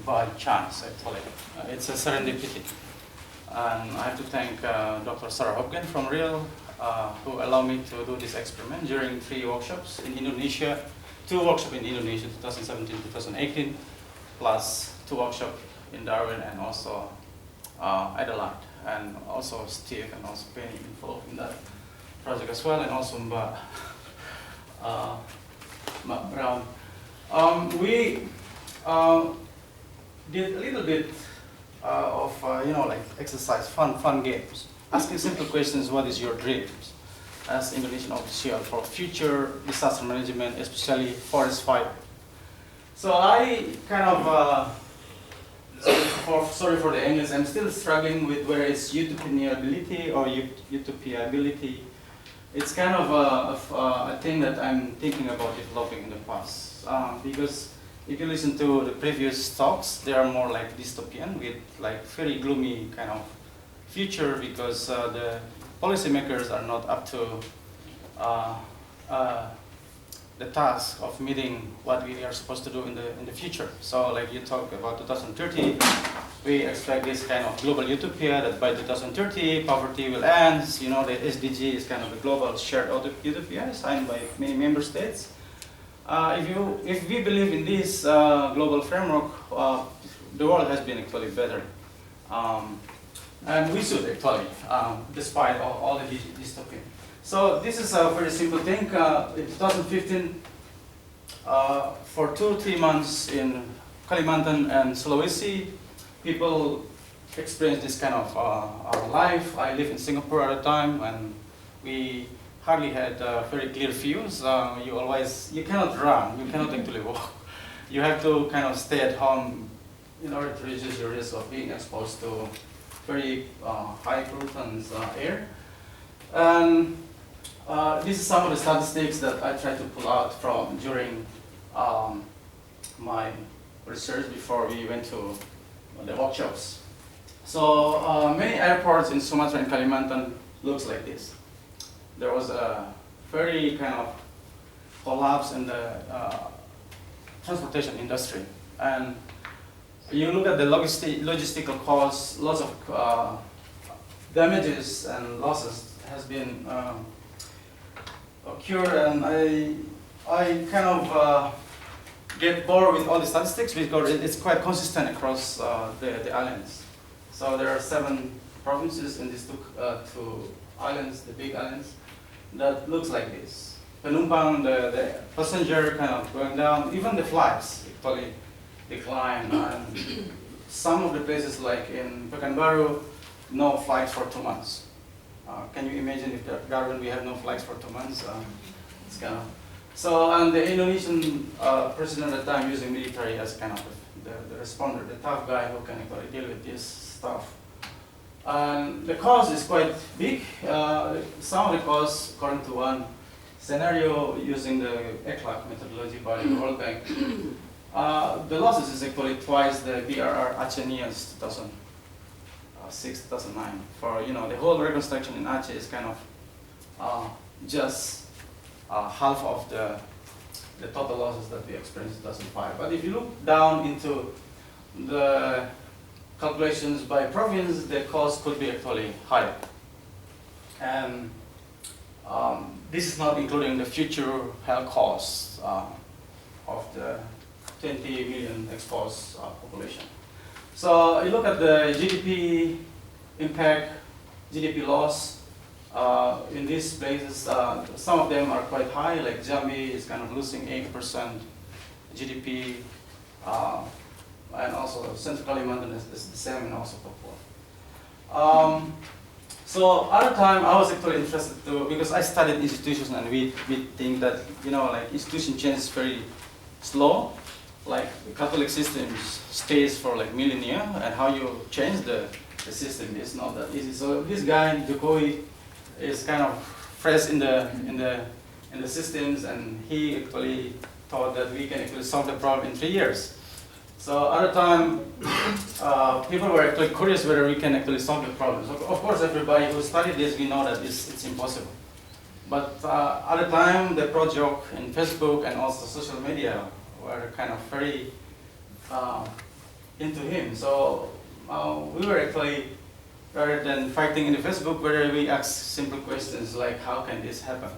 by chance, actually. It's a serendipity. And I have to thank Dr. Sarah Hopkin from Real, who allowed me to do this experiment during 3 workshops in Indonesia, 2 workshops in Indonesia, 2017, 2018, plus 2 workshops in Darwin and also Adelaide, and also Steve and also Penny involved in that project as well, and also Mbak Brown. We did a little bit of like exercise, fun games, asking simple questions. What is your dreams as Indonesian official for future disaster management, especially forest fire? So I kind of sorry for the English. I'm still struggling with whether it's utopiability or utopiability. It's kind of a thing that I'm thinking about developing in the past, because if you listen to the previous talks, they are more like dystopian with like very gloomy kind of future, because the policymakers are not up to the task of meeting what we are supposed to do in the future. So like you talk about 2030, we expect this kind of global utopia that by 2030 poverty will end. You know, the SDG is kind of a global shared utopia signed by many member states. If we believe in this global framework, the world has been actually better. And we should actually, despite all the dystopia. So this is a very simple thing. In 2015, for 2-3 months in Kalimantan and Sulawesi, people experienced this kind of life. I lived in Singapore at the time, and we hardly had very clear views. You cannot run, you cannot actually walk. You have to kind of stay at home in order to reduce your risk of being exposed to very high pollutants air. And this is some of the statistics that I tried to pull out from during my research before we went to the workshops. So many airports in Sumatra and Kalimantan looks like this. There was a very kind of collapse in the transportation industry. And you look at the logistical costs, lots of damages and losses has been occurred, and I kind of get bored with all the statistics because it's quite consistent across the islands. So there are 7 provinces in these two islands, the big islands, that looks like this. Penumpang, the passenger kind of going down, even the flights actually decline. And some of the places like in Pekanbaru, no flights for 2 months. Can you imagine if Darwin we have no flights for 2 months? It's kind of so. And the Indonesian president at the time using military as kind of the responder, the tough guy who can actually deal with this stuff. And the cost is quite big. Some of the costs, according to one scenario using the ECLAC methodology by the World Bank, the losses is actually twice the BRR Aceh-Nias 2006, 2009. For the whole reconstruction in Aceh is kind of just half of the total losses that we experienced in 2005. But if you look down into the calculations by province, the cost could be actually higher. And this is not including the future health costs of the 20 million exposed population. So you look at the GDP impact, GDP loss in these places. Some of them are quite high, like Jambi is kind of losing 8% GDP, and also Central Kalimantan is the same, and also Papua. So at the time I was actually interested to, because I studied institutions, and we think that like institution change is very slow. Like the Catholic system stays for like millennia, and how you change the system is not that easy. So this guy Jokowi is kind of fresh in the systems, and he actually thought that we can actually solve the problem in 3 years. So at the time, people were actually curious whether we can actually solve the problem. So of course, everybody who studied this, we know that it's impossible. But at the time, the project in Facebook and also social media were kind of very into him. So we were actually, rather than fighting in the Facebook, where we ask simple questions like, how can this happen?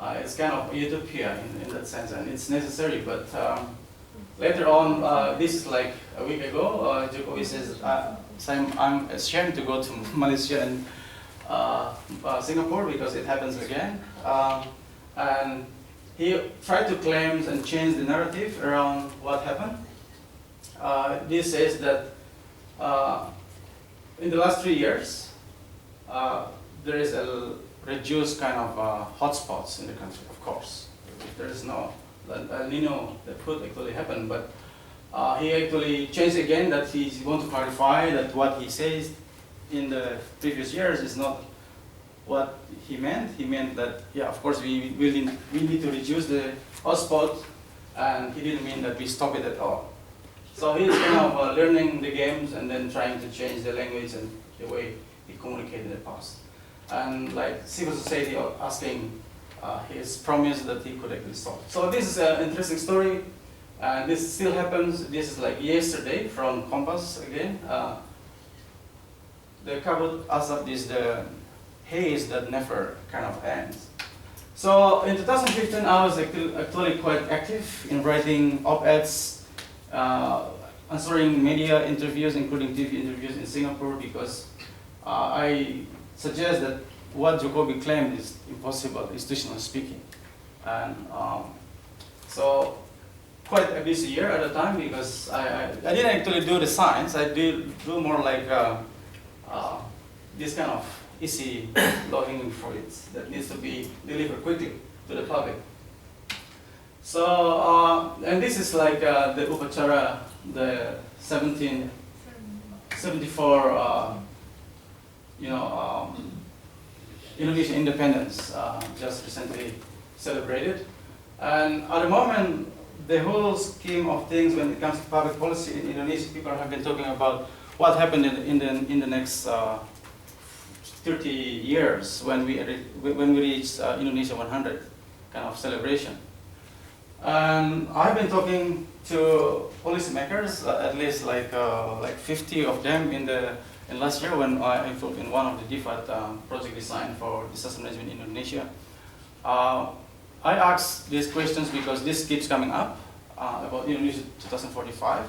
It's kind of utopia in that sense, and it's necessary. But later on, this is like a week ago, Jokowi says, I'm ashamed to go to Malaysia and Singapore because it happens again. And he tried to claim and change the narrative around what happened. This says that in the last 3 years, there is a reduced kind of hotspots in the country, of course. If there is no El Nino, that could actually happen, but he actually changed again that he wants to clarify that what he says in the previous years is not what he meant. He meant that, yeah, of course, we need to reduce the hotspot, and he didn't mean that we stop it at all. So he's kind of learning the games and then trying to change the language and the way he communicated in the past. And like civil society asking his promise that he could actually solve. So this is an interesting story, and this still happens. This is like yesterday from Compass again. The Kabut Asap is the haze that never kind of ends. So in 2015, I was actually quite active in writing op-eds, answering media interviews, including TV interviews in Singapore, because I suggest that what Jokowi claimed is impossible, institutionally speaking. And so quite a busy year at the time, because I didn't actually do the science. I did do more like this kind of easy low-hanging fruits that needs to be delivered quickly to the public. So, and this is like the Upacara, the 1774, Indonesian independence just recently celebrated. And at the moment, the whole scheme of things when it comes to public policy in Indonesia, people have been talking about what happened in the next 30 years when we reach Indonesia 100 kind of celebration. And I've been talking to policymakers, at least like 50 of them in last year when I involved in one of the DFAT project design for disaster management in Indonesia. I asked these questions because this keeps coming up about Indonesia 2045.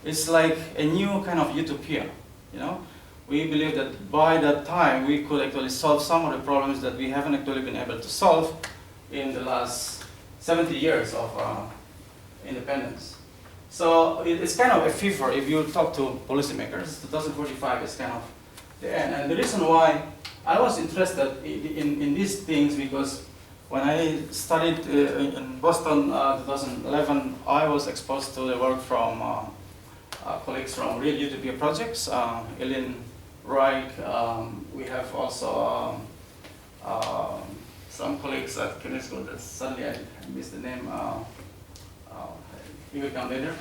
It's like a new kind of utopia, you know. We believe that by that time we could actually solve some of the problems that we haven't actually been able to solve in the last 70 years of independence. So it's kind of a fever if you talk to policymakers. 2045 is kind of the end. And the reason why I was interested in these things, because when I studied in Boston 2011, I was exposed to the work from colleagues from Real Utopia projects, Ellen Reich. We have also some colleagues at UNESCO that suddenly I missed the name. He will come later.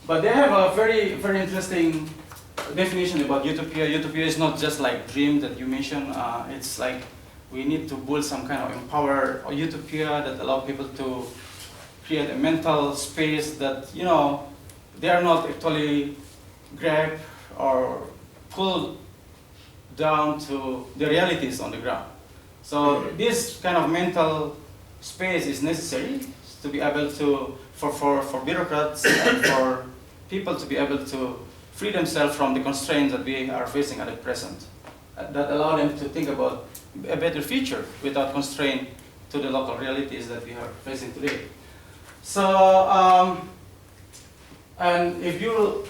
But they have a very, very interesting definition about utopia. Utopia is not just like dream that you mentioned. It's like we need to build some kind of empowered utopia that allow people to create a mental space that, you know, they are not actually grabbed or pulled down to the realities on the ground. So this kind of mental space is necessary to be able to, for bureaucrats and for people to be able to free themselves from the constraints that we are facing at the present, that allow them to think about a better future without constraint to the local realities that we are facing today. So, and if you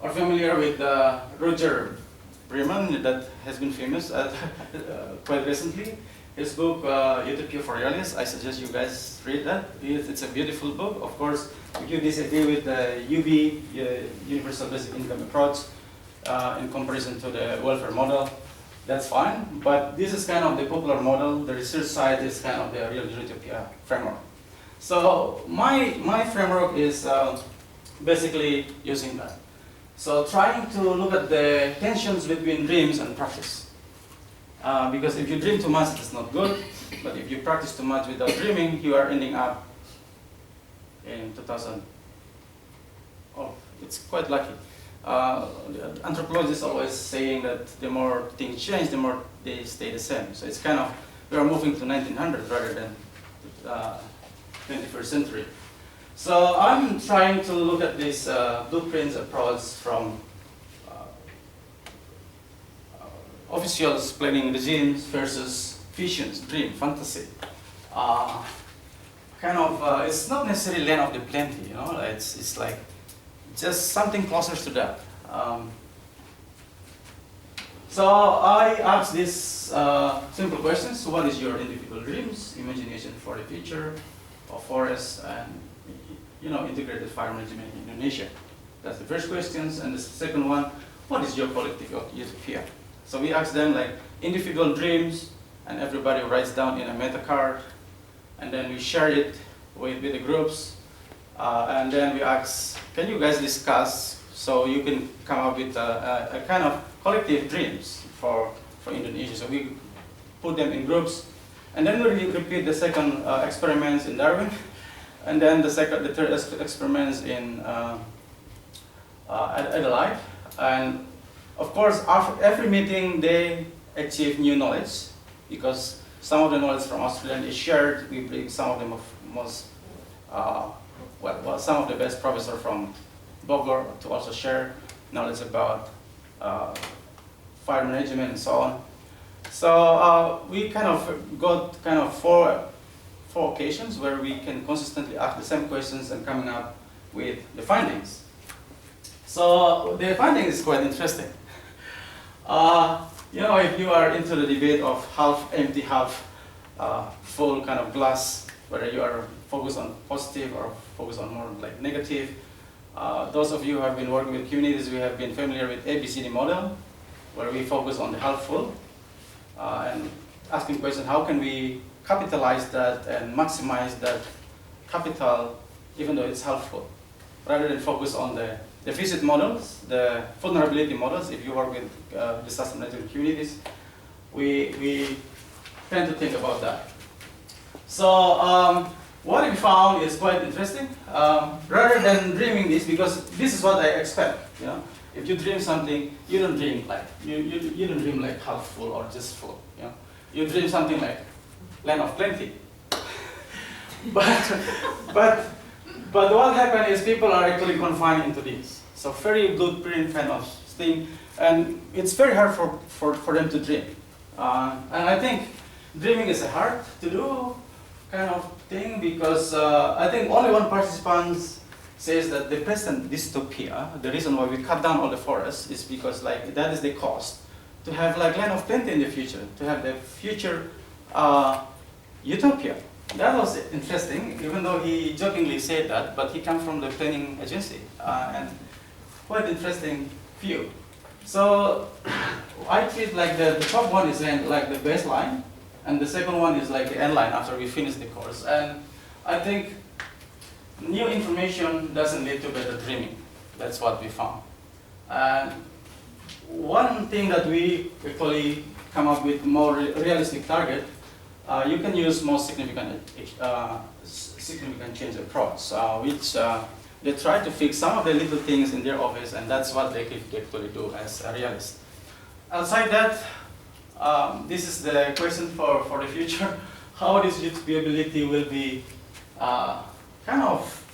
are familiar with Roger Bremen, that has been famous quite recently, his book, Utopia for Realists, I suggest you guys read that. It's a beautiful book. Of course, if you disagree with the UB, Universal Basic Income approach, in comparison to the welfare model, that's fine. But this is kind of the popular model. The research side is kind of the real Utopia framework. So my framework is basically using that. So trying to look at the tensions between dreams and practice. Because if you dream too much, it's not good. But if you practice too much without dreaming, you are ending up in 2000. Oh, it's quite lucky. Anthropologists always saying that the more things change, the more they stay the same. So it's kind of, we are moving to 1900 rather than 21st century. So I'm trying to look at this blueprints approach from officials planning regimes versus visions, dream, fantasy. It's not necessarily land of the plenty, you know. It's like just something closer to that. So I asked these simple questions. What is your individual dreams, imagination for the future, of forests, and integrated fire management in Indonesia? That's the first questions. And the second one, what is your political utopia? So we asked them like individual dreams, and everybody writes down in a meta card, and then we share it with the groups, and then we ask, can you guys discuss so you can come up with a kind of collective dreams for Indonesia. So we put them in groups, and then we repeat the second experiments in Darwin, and then the third experiments in Adelaide. And of course, after every meeting, they achieve new knowledge, because some of the knowledge from Australia is shared. We bring some of them some of the best professors from Bogor to also share knowledge about fire management and so on. So we kind of got four occasions where we can consistently ask the same questions and coming up with the findings. So the finding is quite interesting. If you are into the debate of half empty, half full kind of glass, whether you are focused on positive or focused on more like negative, those of you who have been working with communities, we have been familiar with ABCD model, where we focus on the half full and asking questions, how can we capitalize that and maximize that capital even though it's half full, rather than focus on the deficit models, the vulnerability models. If you work with disaster management communities, we tend to think about that. So what we found is quite interesting. Rather than dreaming this, because this is what I expect. If you dream something, you don't dream like you don't dream like half full or just full. You dream something like land of plenty. but what happened is people are actually confined into this. So very blueprint kind of thing, and it's very hard for them to dream. And I think dreaming is a hard to do kind of thing, because I think only one participant says that the present dystopia, the reason why we cut down all the forests is because that is the cost to have land of plenty in the future, to have the future utopia. That was interesting, even though he jokingly said that, but he comes from the planning agency, and quite interesting view. So I treat the top one is like the baseline, and the second one is like the end line after we finish the course. And I think new information doesn't lead to better dreaming. That's what we found. And one thing that we actually come up with more realistic target, you can use most significant change approach, which they try to fix some of the little things in their office, and that's what they actually do as a realist. Outside that, this is the question for the future: how this utopiability will be kind of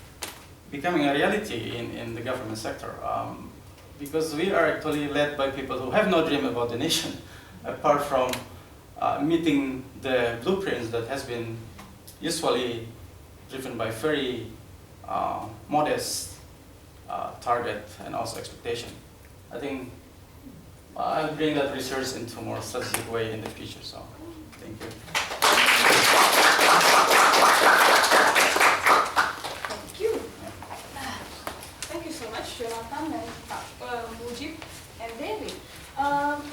becoming a reality in the government sector, because we are actually led by people who have no dream about the nation, apart from meeting the blueprints that has been usually driven by very modest target and also expectation. I think I'll bring that research into a more strategic way in the future, so thank you. Thank you. Thank you so much, Jonatan and Mujib and David.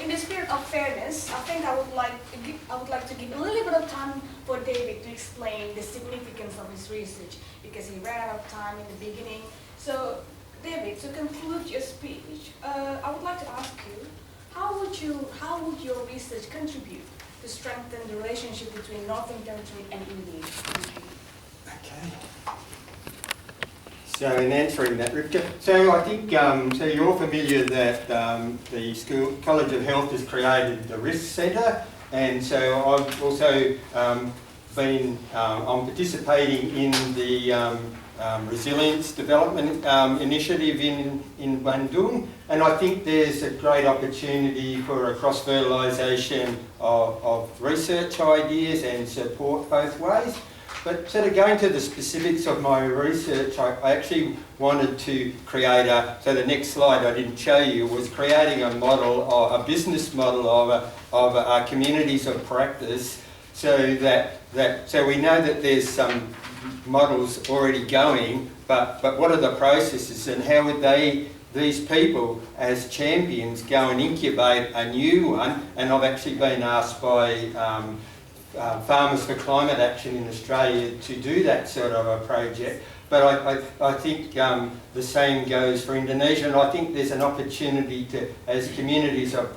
In the spirit of fairness, I think I would like to give a little bit of time for David to explain the significance of his research, because he ran out of time in the beginning. So, David, to conclude your speech, I would like to ask you, how would your research contribute to strengthen the relationship between Northern Territory and Indonesia? Okay. So in answering that, Ripka, so I think, so you're familiar that the College of Health has created the Risk Centre, and so I've also I'm participating in the Resilience Development Initiative in Bandung, and I think there's a great opportunity for a cross-fertilisation of research ideas and support both ways. But sort of going to the specifics of my research, I actually wanted to create so the next slide I didn't show you was creating a model, or a business model of communities of practice, so so we know that there's some models already going, but what are the processes and how would these people as champions go and incubate a new one? And I've actually been asked by Farmers for Climate Action in Australia to do that sort of a project, but I think the same goes for Indonesia, and I think there's an opportunity to, as communities of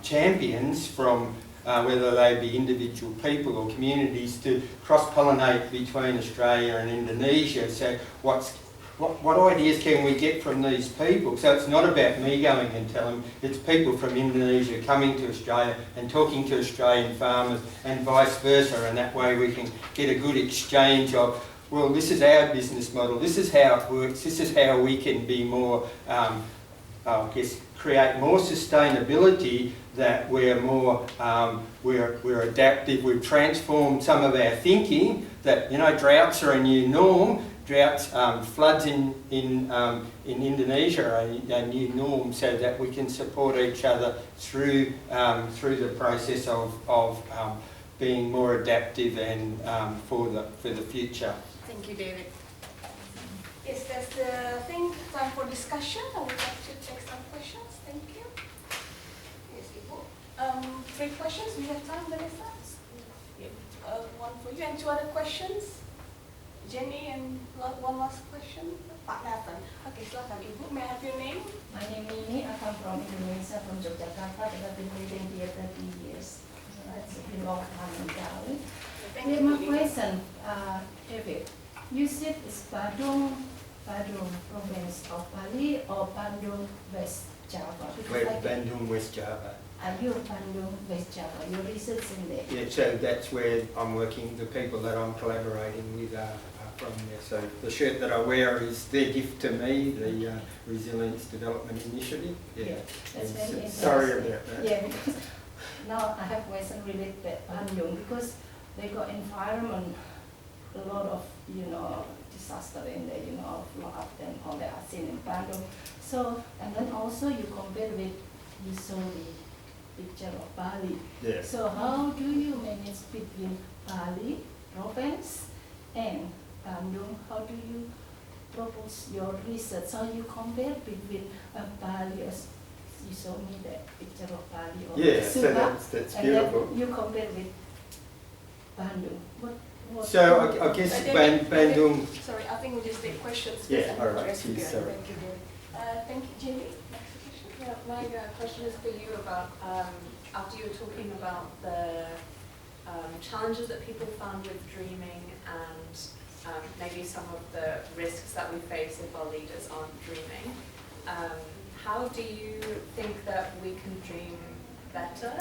champions from whether they be individual people or communities, to cross-pollinate between Australia and Indonesia. So what ideas can we get from these people? So it's not about me going and telling, it's people from Indonesia coming to Australia and talking to Australian farmers and vice versa, and that way we can get a good exchange of, well, this is our business model, this is how it works, this is how we can be more, I guess, create more sustainability, that we're more, we're adaptive, we've transformed some of our thinking, that, you know, droughts are a new norm. Droughts, floods in Indonesia are a new norm, so that we can support each other through the process of being more adaptive and for the future. Thank you, David. Yes, that's the thing. Time for discussion. I would like to take some questions. Thank you. Yes, Ibu. 3 questions. We have time, Vanessa. Yeah. One for you and 2 other questions. Jenny, and one last question. Pak Nathan. Okay, silakan Ibu. May I have your name? My name is Yanni. I come from Indonesia, from Yogyakarta, but I've been living here 30 years. So that's a long time in Bali. Thank you. My question, David, you said it's Bandung province of Bali or Bandung, West Java? Bandung, West Java. You're Bandung, West Java. Your research in there. Yeah, so that's where I'm working. The people that I'm collaborating with are from there. So the shirt that I wear is their gift to me, the Resilience Development Initiative. Yeah, that's very interesting. Sorry about that. Yeah, because now I have question related to Bandung, because they got environment, a lot of, you know, disaster in there, you know, flood and all that are seen in Bandung. So, and then also you compare with, you saw the picture of Bali. Yeah. So how do you manage between Bali province and Bandung? How do you propose your research? How you compare between Bali, as you saw me that picture of Bali or Suba, so that's and beautiful. then you compare with Bandung. So I guess Bandung. Sorry, I think we just take questions. Yeah, all right. Thank you, Sorry. Thank you, Jenny. Next question. Yeah, my question is for you about, after you were talking about the challenges that people found with dreaming and maybe some of the risks that we face if our leaders aren't dreaming, how do you think that we can dream better?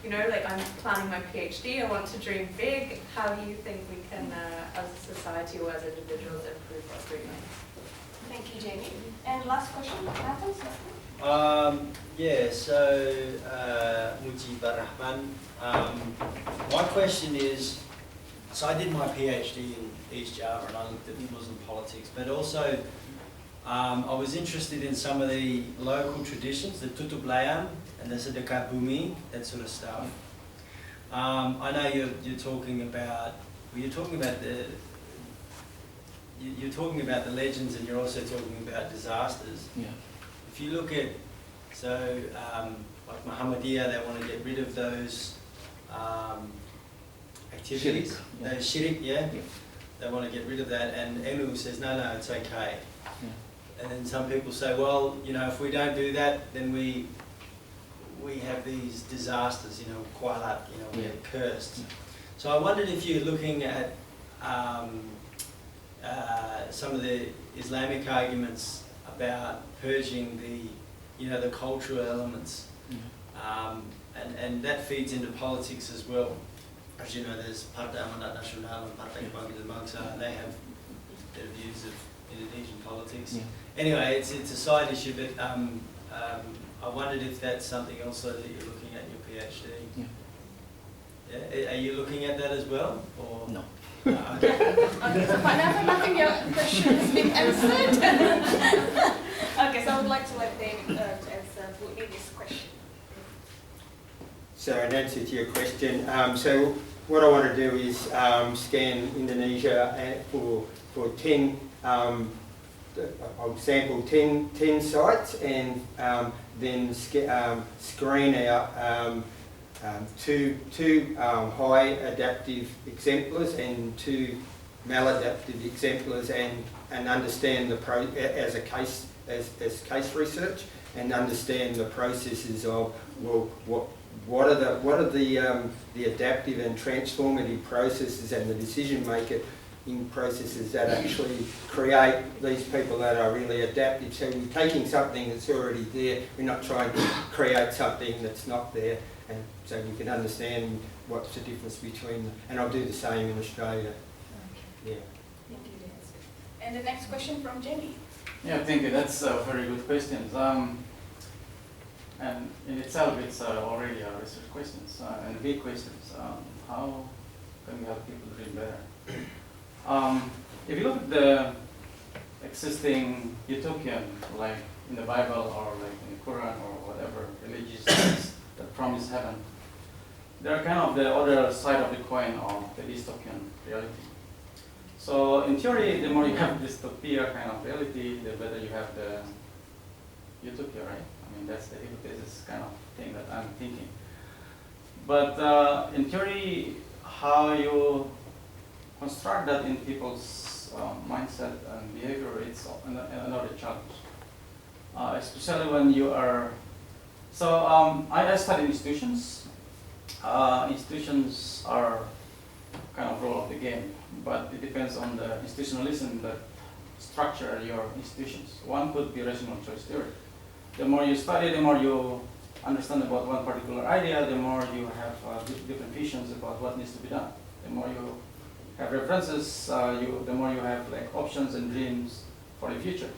You know, like I'm planning my PhD, I want to dream big. How do you think we can, as a society or as individuals, improve our dreaming? Thank you, Jamie. And last question, Nathan. Yeah, so Mujibur Rahman. My question is, so I did my PhD in East Java and I looked at Muslim politics, but also I was interested in some of the local traditions, the tutup layam and the sedekah bumi, that sort of stuff. I know you're talking about the legends, and you're also talking about disasters. Yeah. If you look at, like Muhammadiyah, they want to get rid of those activities, Shirk. those shirk, yeah? They want to get rid of that, and Elu says, no, it's okay. Yeah. And then some people say, well, you know, if we don't do that, then we have these disasters, you know, kualat, you know, we're cursed. Yeah. So I wondered if you're looking at some of the Islamic arguments about purging the cultural elements, and that feeds into politics as well. As you know, there's Partai Amanat Nasional and Partai Kebangkitan Bangsa, and they have their views of Indonesian politics. Yeah. Anyway, it's a side issue, but I wondered if that's something also that you're looking at in your PhD. Yeah. Yeah? Are you looking at that as well, or No. Okay. Okay, so nothing your question has been answered. Okay, so I would like to let David answer this question. So in answer to your question, so what I want to do is scan Indonesia for 10, I'll sample 10 sites and then screen out two high adaptive exemplars and 2 maladaptive exemplars, and understand the as case research, and understand the processes of, well, what are the adaptive and transformative processes and the decision making processes that actually create these people that are really adaptive. So we're taking something that's already there, we're not trying to create something that's not there, and so we can understand what's the difference between them. And I'll do the same in Australia. Okay. Yeah. Thank you, Dennis. And the next question from Jenny. Yeah, thank you. That's a very good question. And in itself, it's already a research questions and big questions. How can we help people dream better? If you look at the existing utopian, like in the Bible or like in the Quran or whatever religious texts that promise heaven, they're kind of the other side of the coin of the dystopian reality. So in theory, the more you have dystopia kind of reality, the better you have the utopia, right? I mean, that's the hypothesis kind of thing that I'm thinking. But in theory, how you construct that in people's mindset and behavior, it's another challenge. Especially when you are, so I study institutions. Institutions are kind of role of the game, but it depends on the institutionalism that structure your institutions. One could be rational choice theory. The more you study, the more you understand about one particular idea, the more you have different visions about what needs to be done. The more you have references, the more you have like options and dreams for the future.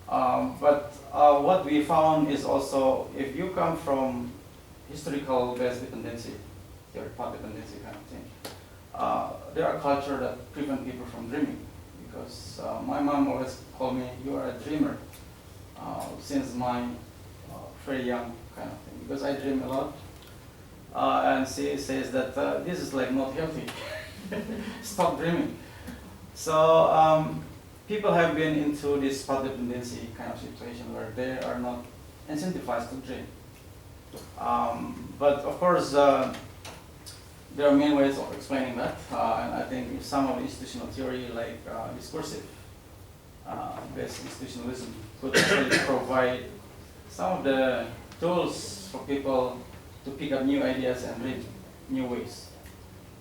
But what we found is also, if you come from historical based dependency, theory, path dependency kind of thing, there are cultures that prevent people from dreaming. Because my mom always called me, you are a dreamer, since my very young kind of thing, because I dream a lot. And she says that this is like not healthy. Stop dreaming. So people have been into this path dependency kind of situation where they are not incentivized to dream. But of course, there are many ways of explaining that, and I think some of the institutional theory, like discursive based institutionalism, could actually provide some of the tools for people to pick up new ideas and read new ways.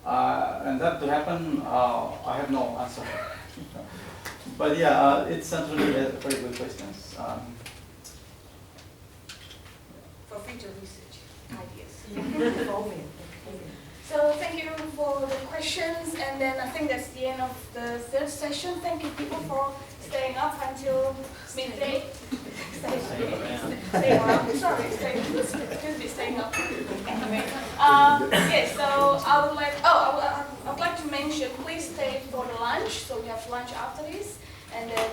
And that to happen, I have no answer. But yeah, it's certainly a very good question. For future research ideas. So thank you for the questions, and then I think that's the end of the third session. Thank you people for staying up until midday. Staying up. Sorry, excuse me, staying up. Anyway, yes. So I would like to mention, please stay for the lunch. So we have lunch after this, and then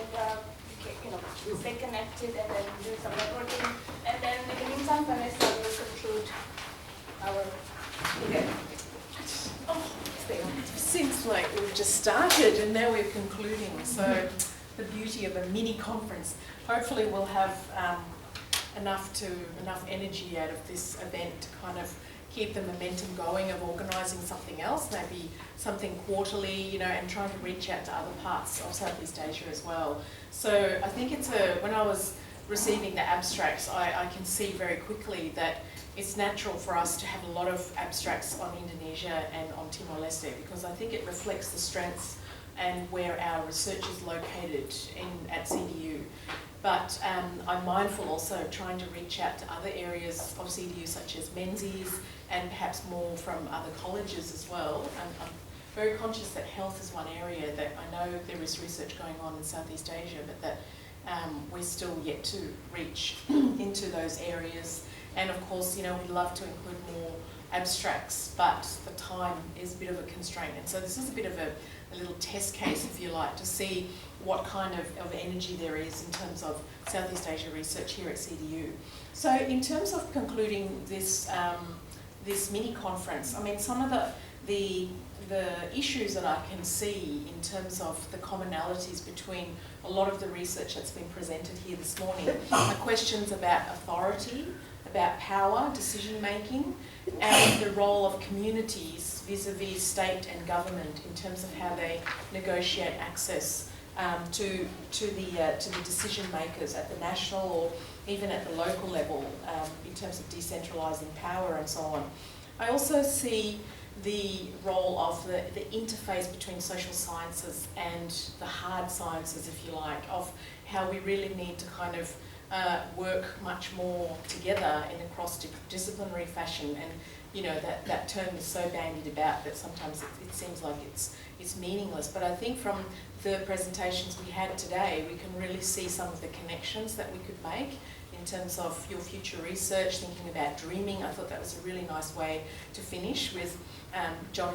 stay connected, and then do some networking, and then in the meantime, Vanessa will conclude our event. Oh, it seems like we've just started and now we're concluding. So the beauty of a mini conference. Hopefully we'll have enough energy out of this event to kind of keep the momentum going of organising something else, maybe something quarterly, and trying to reach out to other parts of Southeast Asia as well. So I think when I was receiving the abstracts, I can see very quickly that it's natural for us to have a lot of abstracts on Indonesia and on Timor-Leste, because I think it reflects the strengths and where our research is located at CDU. But I'm mindful also of trying to reach out to other areas of CDU, such as Menzies, and perhaps more from other colleges as well. I'm very conscious that health is one area that I know there is research going on in Southeast Asia, but that we're still yet to reach into those areas. And of course, we'd love to include more abstracts, but the time is a bit of a constraint. And so this is a bit of a little test case, if you like, to see what kind of energy there is in terms of Southeast Asia research here at CDU. So in terms of concluding this, this mini conference, I mean, some of the issues that I can see in terms of the commonalities between a lot of the research that's been presented here this morning are questions about authority, about power, decision making, and the role of communities vis-a-vis state and government in terms of how they negotiate access to the decision makers at the national or even at the local level in terms of decentralising power and so on. I also see the role of the interface between social sciences and the hard sciences, if you like, of how we really need to kind of work much more together in a cross-disciplinary fashion. And that term is so bandied about that sometimes it seems like it's meaningless. But I think from the presentations we had today, we can really see some of the connections that we could make in terms of your future research, thinking about dreaming. I thought that was a really nice way to finish with Jonatan